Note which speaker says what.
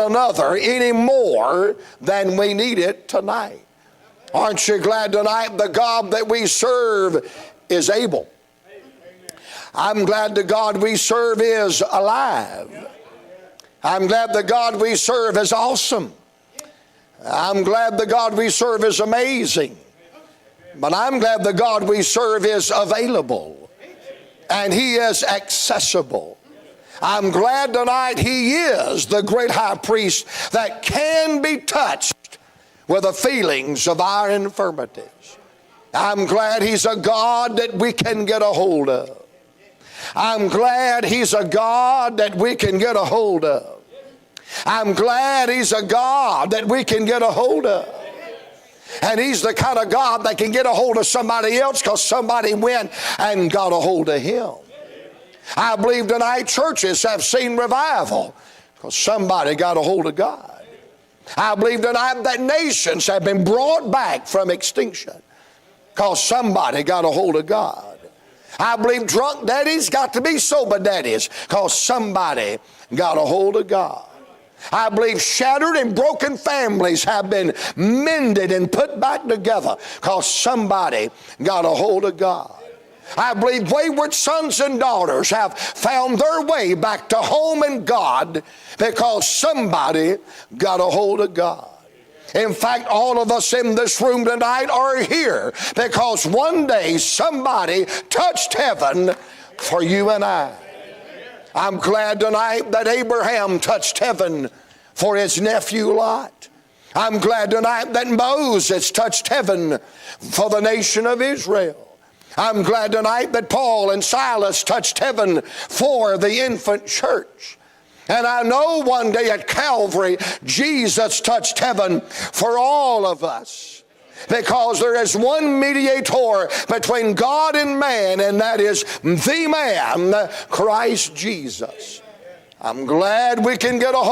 Speaker 1: another any more than we need it tonight. Aren't you glad tonight the God that we serve is able? I'm glad the God we serve is alive. I'm glad the God we serve is awesome. I'm glad the God we serve is amazing. But I'm glad the God we serve is available and He is accessible. I'm glad tonight He is the great high priest that can be touched with the feelings of our infirmities. I'm glad He's a God that we can get a hold of. I'm glad He's a God that we can get a hold of. I'm glad He's a God that we can get a hold of. And He's the kind of God that can get a hold of somebody else because somebody went and got a hold of Him. I believe tonight churches have seen revival because somebody got a hold of God. I believe tonight that nations have been brought back from extinction because somebody got a hold of God. I believe drunk daddies got to be sober daddies because somebody got a hold of God. I believe shattered and broken families have been mended and put back together because somebody got a hold of God. I believe wayward sons and daughters have found their way back to home and God because somebody got a hold of God. In fact, all of us in this room tonight are here because one day somebody touched heaven for you and I. I'm glad tonight that Abraham touched heaven for his nephew Lot. I'm glad tonight that Moses touched heaven for the nation of Israel. I'm glad tonight that Paul and Silas touched heaven for the infant church. And I know one day at Calvary, Jesus touched heaven for all of us. Because there is one mediator between God and man, and that is the man, Christ Jesus. I'm glad we can get a hold